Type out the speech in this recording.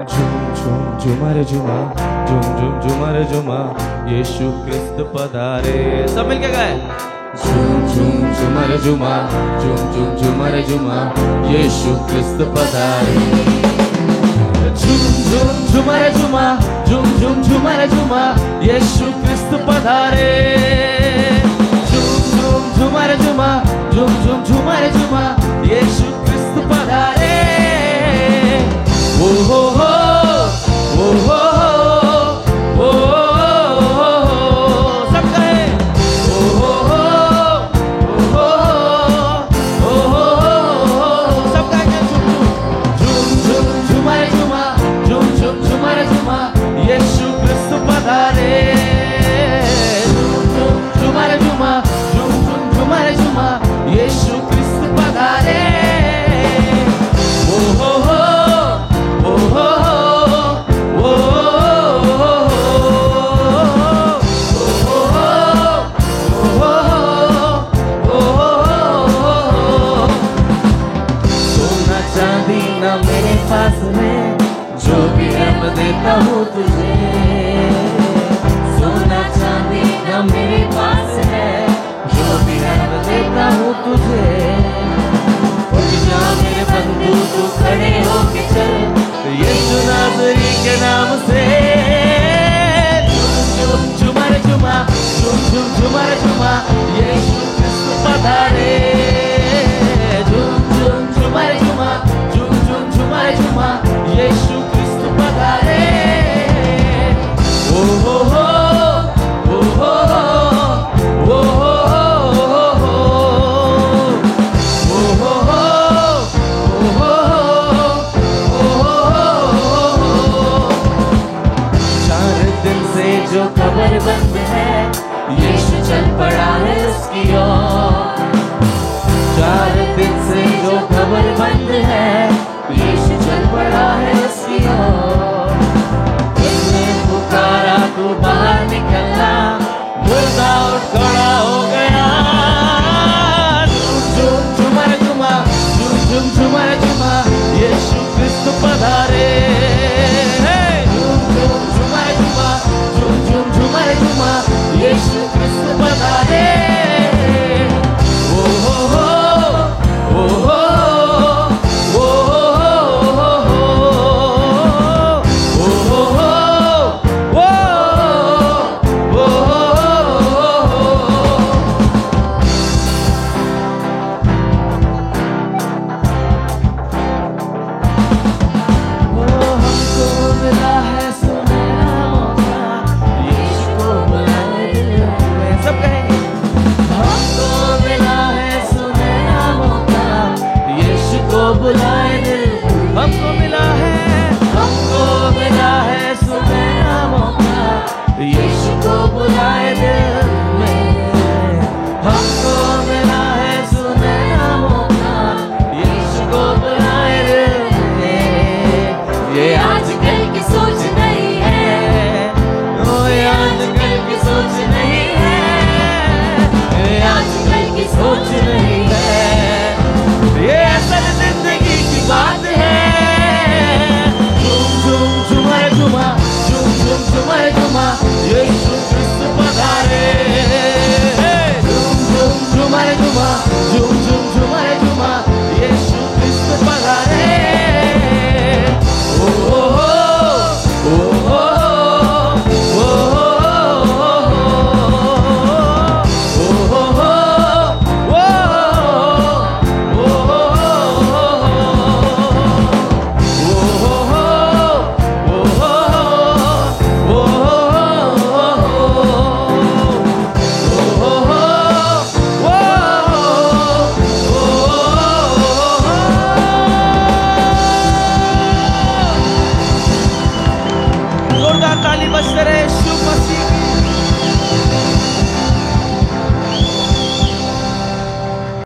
झुमर झुमा झुम झुम झुमर झुमा यीशु क्रिस्त पधारे। सब मिलके गाए। झुम झुम झुमर झुमा झुम झुम झुमर झुमा यीशु क्रिस्त पधारे। झुम झुम झुमर झुमा झुम झुम झुमर झुमा यीशु क्रिस्त पधारे। झुम झुम झुमर झुमा झुम झुम झुमर झुमा यीशु क्रिस्त पधारे। ओ हो हो ओ हो हो ओ सब कहे ओ हो हो ओ हो सब कहे। झुम झुम झुमर झुमा झुम झुम झुमर झुमा यीशु क्रिस्त पधारे। झुम झुम झुमर झुमा झुम झुम झुमर झुमा यीशु क्रिस्त पधारे। ओ हो हो पास में जो भी है मैं देता हूँ तुझे। सोना चांदी न मेरे पास है जो भी है मैं देता हूँ तुझे। उठ जा मेरे बंधु तू खड़े होके चल यीशु नाज़री के नाम से। झुम झुम झुमर झुमा झुम झुम झुमर झुमा यीशु क्रिस्त पधारे। झुम झुम झुमर झुमा झुम झुम झुमर झुमा यीशु क्रिस्त पधारे। ओ हो हो ओ हो हो ओ हो हो चार दिन से जो खबर बंद है यीशु चल पड़ा है उसकी ओर। चार दिन से जो खबर बंद है यीशु चल पड़ा है उसकी ओर। उसने पुकारा तू बाहर निकलना मुर्दा उठ खड़ा हो गया। झुम झुम झुमर झुमा झुम झुम झुमर झुमा यीशु क्रिस्त पधारे। झुम झुम झुमर झुमा झुम झुम झुमर झुमा यीशु क्रिस्त पधारे। ओ हो हो ओ हो बुलाए